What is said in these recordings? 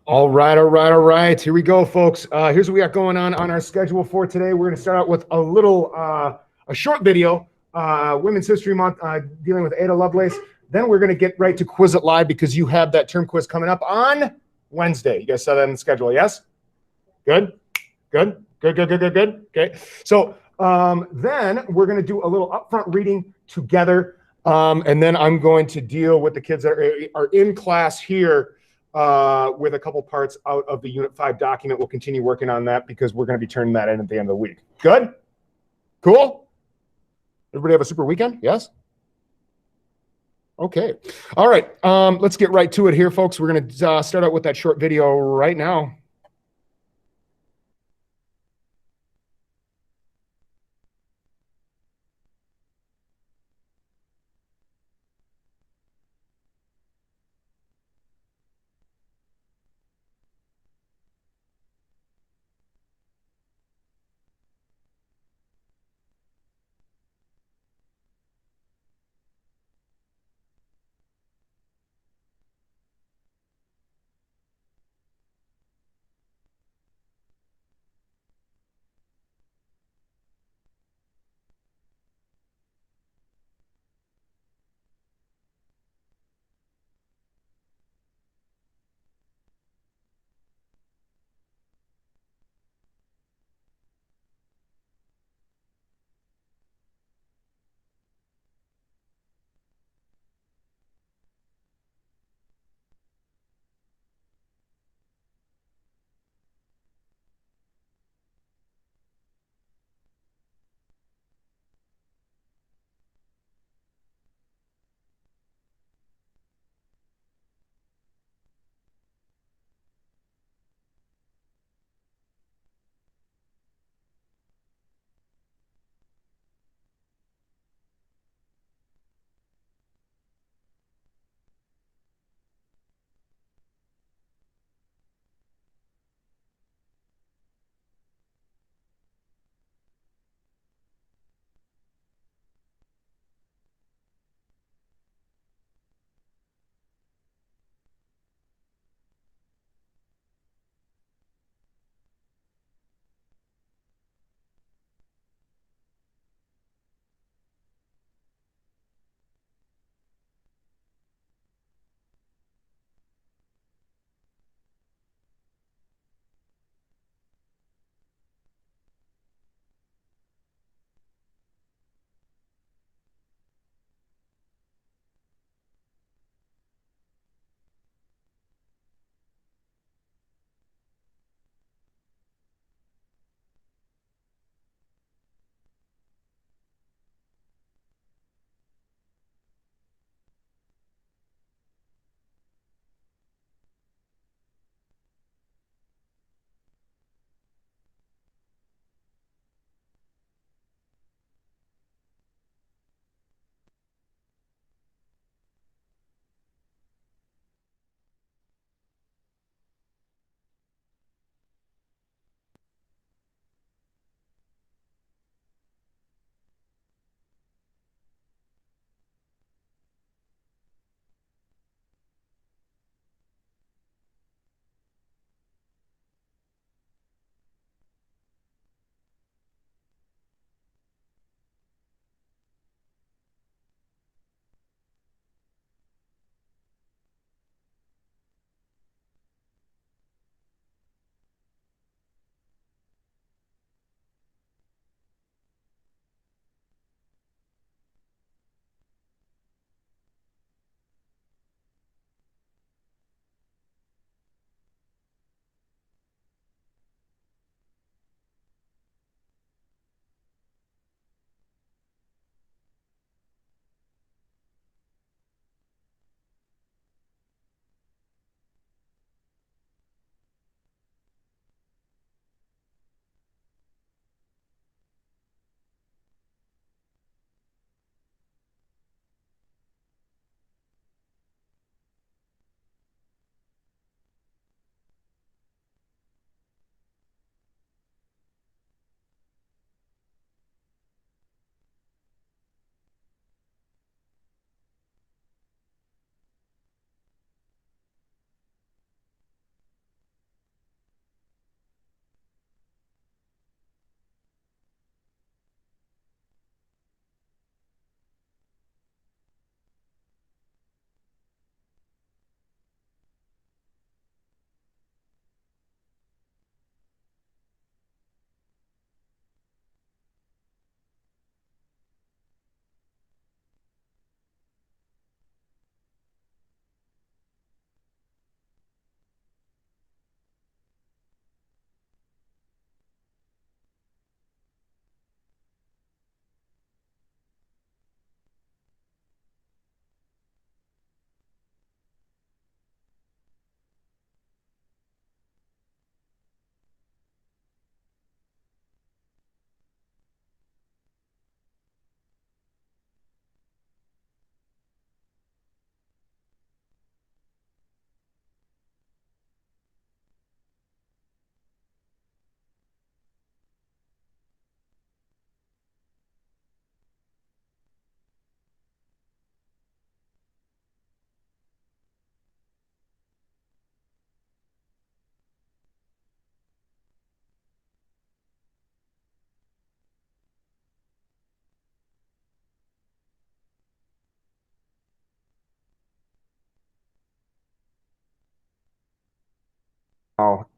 All right, all right, all right. Here we go, folks. Here's what we got going on our schedule for today. We're going to start out with a short video, Women's History Month, dealing with Ada Lovelace. Then we're going to get right to Quiz It Live because you have that term quiz coming up on Wednesday. You guys saw that in the schedule, yes? Good, good, good, good, good, good, good. Okay. So then we're going to do a little upfront reading together. And then I'm going to deal with the kids that are in class here with a couple parts out of the Unit 5 document. We'll continue working on that because we're going to be turning that in at the end of the week. Good? Cool? Everybody have a super weekend? Yes? Okay. All right. Let's get right to it here, folks. We're going to start out with that short video right now.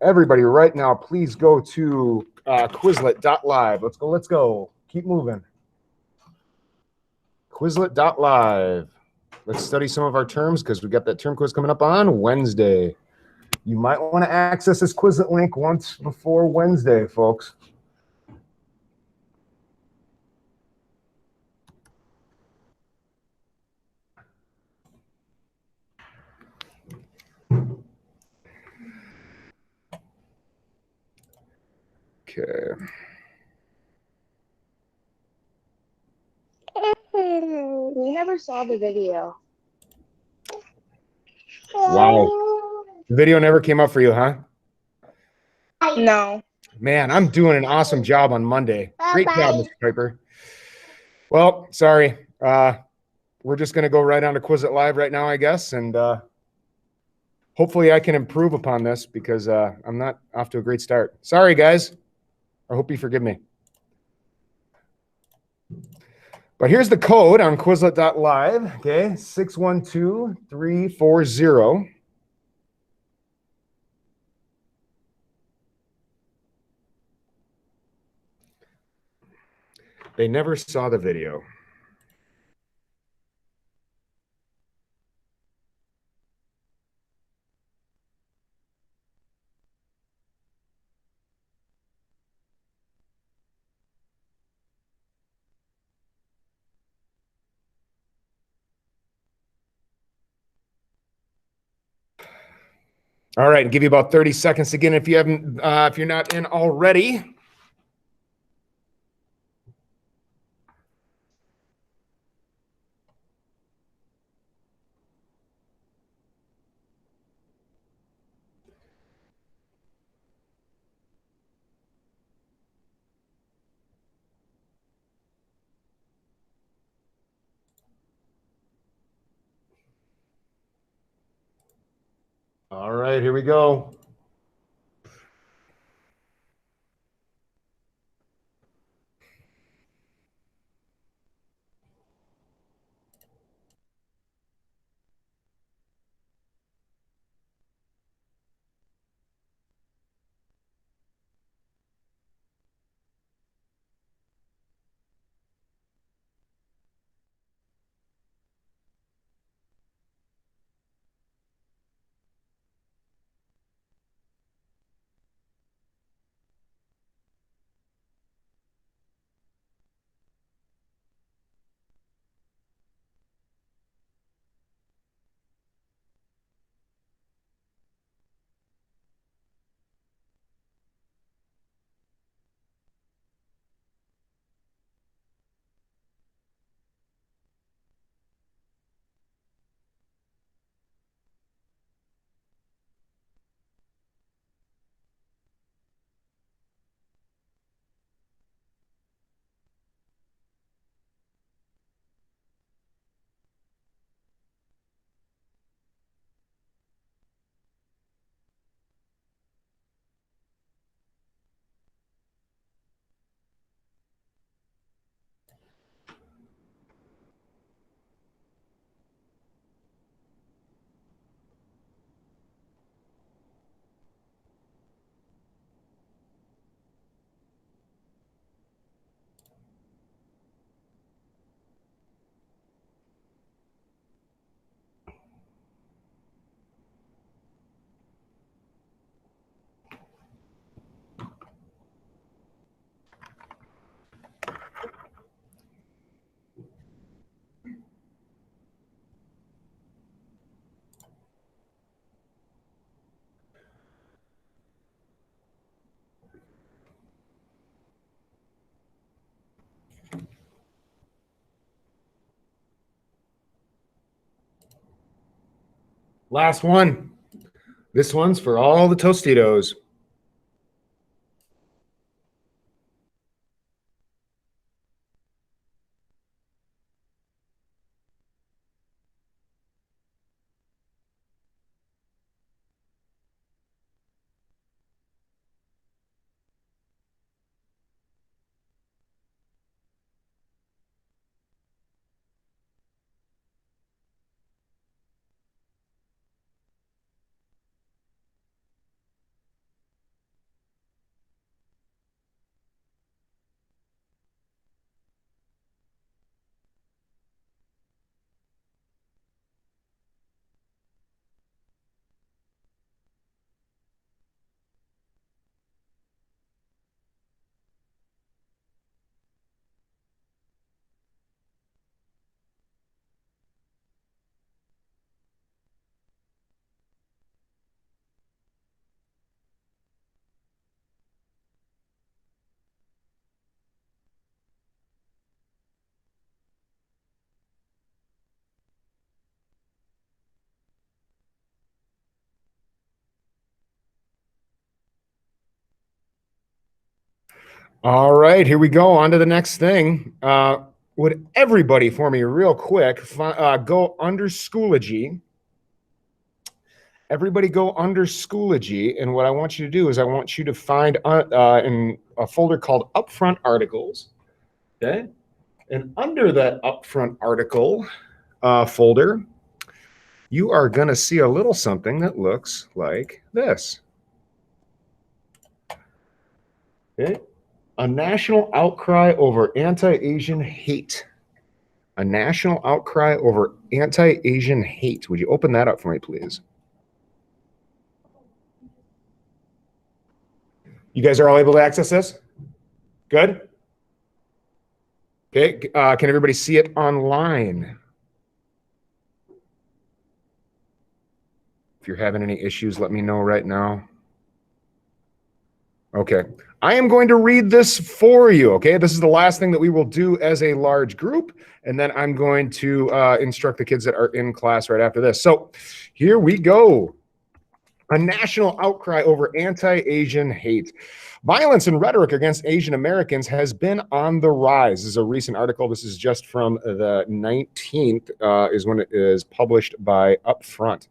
Everybody right now, please go to Quizlet.live. Let's go. Keep moving. Quizlet.live. Let's study some of our terms because we got that term quiz coming up on Wednesday. You might want to access this Quizlet link once before Wednesday, folks. Okay. We never saw the video. Wow. The video never came up for you, huh? No. Man, I'm doing an awesome job on Monday. Great job, Mr. Pieper. Well, sorry. We're just going to go right on to Quizlet Live right now, I guess. And hopefully I can improve upon this because I'm not off to a great start. Sorry, guys. I hope you forgive me. But here's the code on Quizlet.live. Okay, 612340. They never saw the video. All right, and give you about 30 seconds again if you haven't, if you're not in already. All right, here we go. Last one. This one's for all the Tostitos. All right, here we go. On to the next thing. Would everybody for me real quick go under Schoology? Everybody go under Schoology, and what I want you to do is I want you to find in a folder called Upfront Articles, okay? And under that Upfront Article folder, you are going to see a little something that looks like this. Okay? A national outcry over anti-Asian hate. A national outcry over anti-Asian hate. Would you open that up for me, please? You guys are all able to access this? Good? Okay, can everybody see it online? If you're having any issues, let me know right now. Okay, I am going to read this for you, okay? This is the last thing that we will do as a large group, and then I'm going to instruct the kids that are in class right after this. So here we go. A national outcry over anti-Asian hate. Violence and rhetoric against Asian Americans has been on the rise. This is a recent article. This is just from the 19th, is when it is published by Upfront.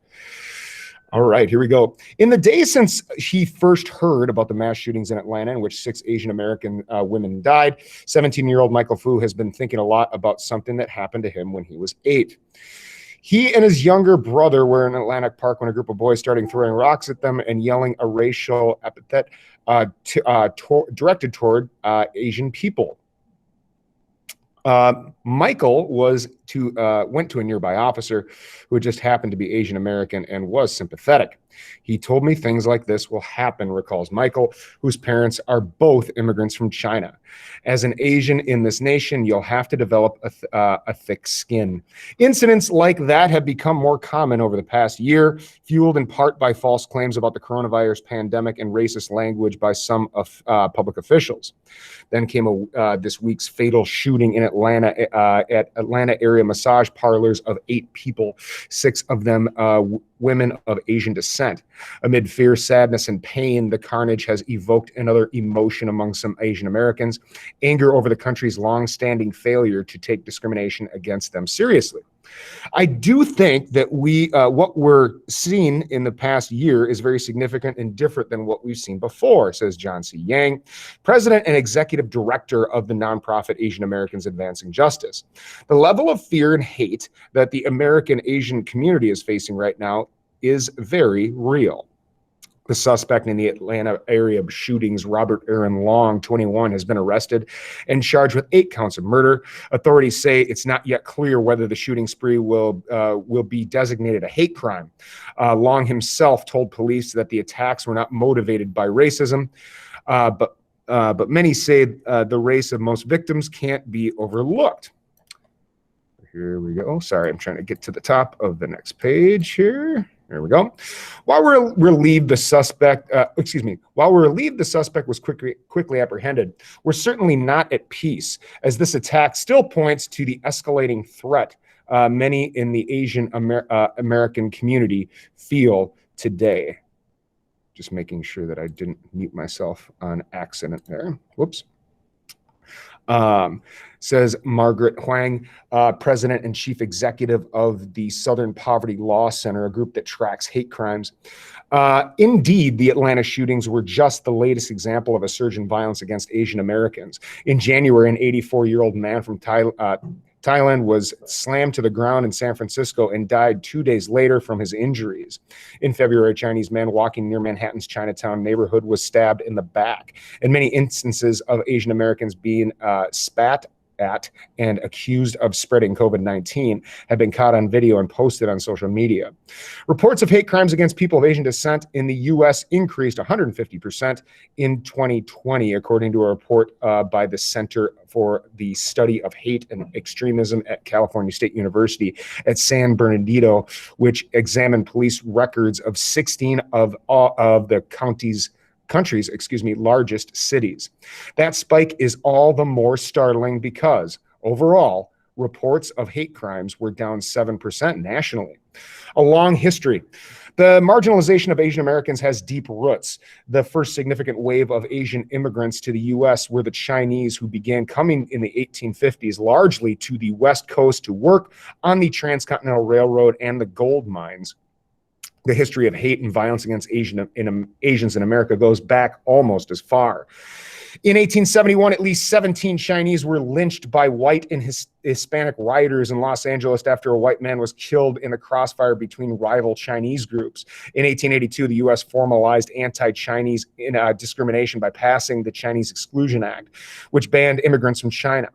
All right, here we go. In the days since he first heard about the mass shootings in Atlanta, in which 6 Asian American women died, 17-year-old Michael Fu has been thinking a lot about something that happened to him when he was 8. He and his younger brother were in Atlantic Park when a group of boys started throwing rocks at them and yelling a racial epithet directed toward Asian people. Michael went to a nearby officer who just happened to be Asian American and was sympathetic. He told me things like this will happen, recalls Michael, whose parents are both immigrants from China. As an Asian in this nation, you'll have to develop a thick skin. Incidents like that have become more common over the past year, fueled in part by false claims about the coronavirus pandemic and racist language by some public officials. Then came this week's fatal shooting in Atlanta at Atlanta area massage parlors of 8 people, 6 of them women of Asian descent. Amid fear, sadness, and pain, the carnage has evoked another emotion among some Asian Americans, anger over the country's long-standing failure to take discrimination against them seriously. I do think that what we're seeing in the past year is very significant and different than what we've seen before, says John C. Yang, president and executive director of the nonprofit Asian Americans Advancing Justice. The level of fear and hate that the American Asian community is facing right now is very real. The suspect in the Atlanta area shootings, Robert Aaron Long, 21, has been arrested and charged with 8 counts of murder. Authorities say it's not yet clear whether the shooting spree will be designated a hate crime. Long himself told police that the attacks were not motivated by racism, but many say the race of most victims can't be overlooked. Here we go. Sorry, I'm trying to get to the top of the next page here. There we go. While we're relieved the suspect was quickly apprehended, we're certainly not at peace, as this attack still points to the escalating threat many in the Asian American community feel today. Just making sure that I didn't mute myself on accident there. Whoops. Says Margaret Huang, president and chief executive of the Southern Poverty Law Center, a group that tracks hate crimes. Indeed, the Atlanta shootings were just the latest example of a surge in violence against Asian Americans. In January, an 84-year-old man from Thailand was slammed to the ground in San Francisco and died 2 days later from his injuries. In February, a Chinese man walking near Manhattan's Chinatown neighborhood was stabbed in the back. And many instances of Asian Americans being spat at and accused of spreading COVID-19 have been caught on video and posted on social media. Reports of hate crimes against people of Asian descent in the U.S. increased 150% in 2020, according to a report by the Center for the Study of Hate and Extremism at California State University at San Bernardino, which examined police records of 16 of the country's largest cities. That spike is all the more startling because overall, reports of hate crimes were down 7% nationally. A long history. The marginalization of Asian Americans has deep roots. The first significant wave of Asian immigrants to the U.S. were the Chinese, who began coming in the 1850s, largely to the West Coast to work on the Transcontinental Railroad and the gold mines. The history of hate and violence against Asians in America goes back almost as far. In 1871, at least 17 Chinese were lynched by white and Hispanic rioters in Los Angeles after a white man was killed in a crossfire between rival Chinese groups. In 1882, the U.S. formalized anti-Chinese discrimination by passing the Chinese Exclusion Act, which banned immigrants from China.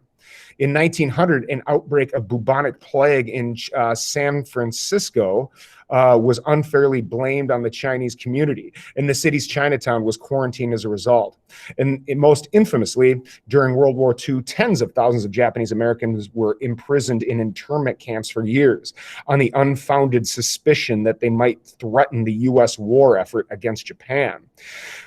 In 1900, an outbreak of bubonic plague in San Francisco was unfairly blamed on the Chinese community, and the city's Chinatown was quarantined as a result. And most infamously, during World War II, tens of thousands of Japanese Americans were imprisoned in internment camps for years on the unfounded suspicion that they might threaten the U.S. war effort against Japan.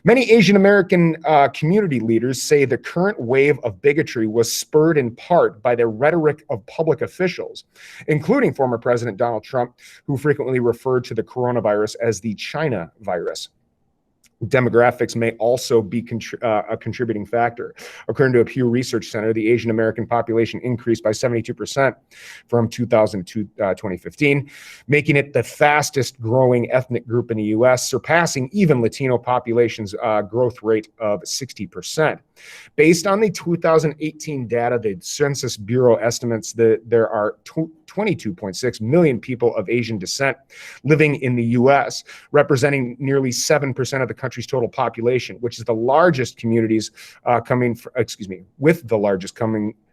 Many Asian American community leaders say the current wave of bigotry was spurred in part by the rhetoric of public officials, including former President Donald Trump, who frequently referred to the coronavirus as the China virus. Demographics may also be a contributing factor. According to a Pew Research Center, the Asian American population increased by 72% from 2000 to 2015, making it the fastest growing ethnic group in the U.S., surpassing even Latino population's growth rate of 60%. Based on the 2018 data, the Census Bureau estimates that there are 22.6 million people of Asian descent living in the U.S., representing nearly 7% of the country's total population, which is the largest communities with the largest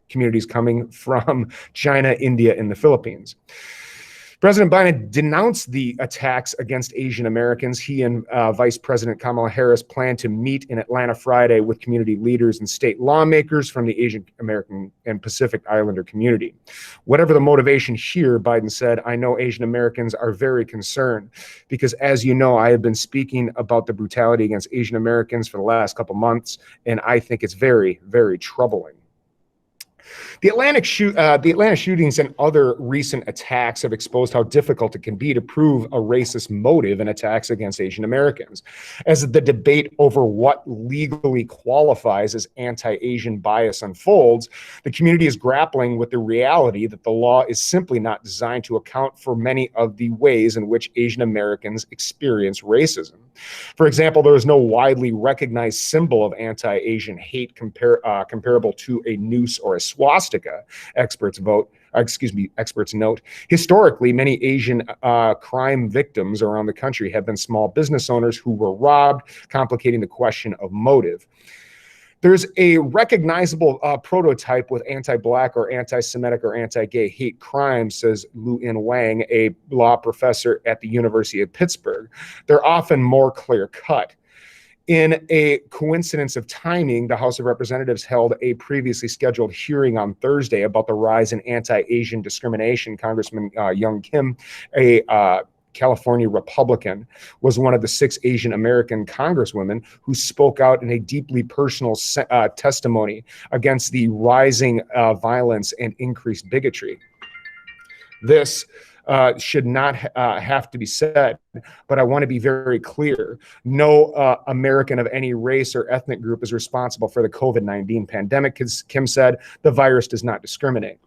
communities coming from China, India, and the Philippines. President Biden denounced the attacks against Asian Americans. He and Vice President Kamala Harris plan to meet in Atlanta Friday with community leaders and state lawmakers from the Asian American and Pacific Islander community. Whatever the motivation here, Biden said, I know Asian Americans are very concerned because, as you know, I have been speaking about the brutality against Asian Americans for the last couple months, and I think it's very, very troubling. The Atlanta shootings and other recent attacks have exposed how difficult it can be to prove a racist motive in attacks against Asian Americans. As the debate over what legally qualifies as anti-Asian bias unfolds, the community is grappling with the reality that the law is simply not designed to account for many of the ways in which Asian Americans experience racism. For example, there is no widely recognized symbol of anti-Asian hate comparable to a noose or a swastika, experts note. Historically, many Asian crime victims around the country have been small business owners who were robbed, complicating the question of motive. There's a recognizable prototype with anti-Black or anti-Semitic or anti-gay hate crime, says Lu-In Wang, a law professor at the University of Pittsburgh. They're often more clear-cut. In a coincidence of timing, the House of Representatives held a previously scheduled hearing on Thursday about the rise in anti-Asian discrimination. Congressman Young Kim, a California Republican, was one of the 6 Asian American congresswomen who spoke out in a deeply personal testimony against the rising violence and increased bigotry. This should not have to be said, but I want to be very clear. No American of any race or ethnic group is responsible for the COVID-19 pandemic. Kim said the virus does not discriminate.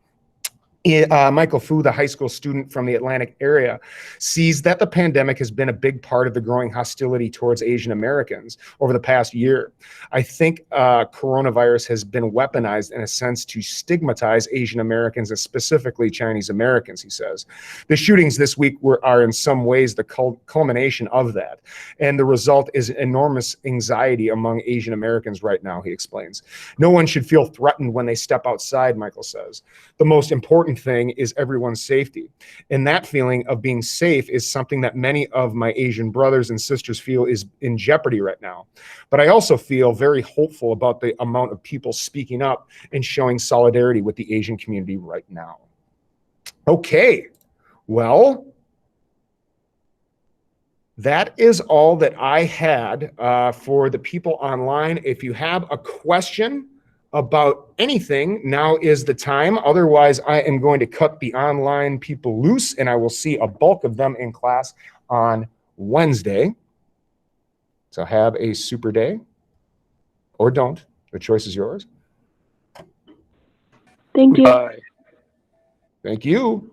Michael Fu, the high school student from the Atlantic area, sees that the pandemic has been a big part of the growing hostility towards Asian Americans over the past year. I think coronavirus has been weaponized in a sense to stigmatize Asian Americans and specifically Chinese Americans, he says. The shootings this week are in some ways the culmination of that. And the result is enormous anxiety among Asian Americans right now, he explains. No one should feel threatened when they step outside, Michael says. The most important thing is everyone's safety. And that feeling of being safe is something that many of my Asian brothers and sisters feel is in jeopardy right now. But I also feel very hopeful about the amount of people speaking up and showing solidarity with the Asian community right now. Okay, well, that is all that I had for the people online. If you have a question about anything, now is the time. Otherwise, I am going to cut the online people loose, and I will see a bulk of them in class on Wednesday. So have a super day, or don't. The choice is yours. Thank you. Bye. Thank you.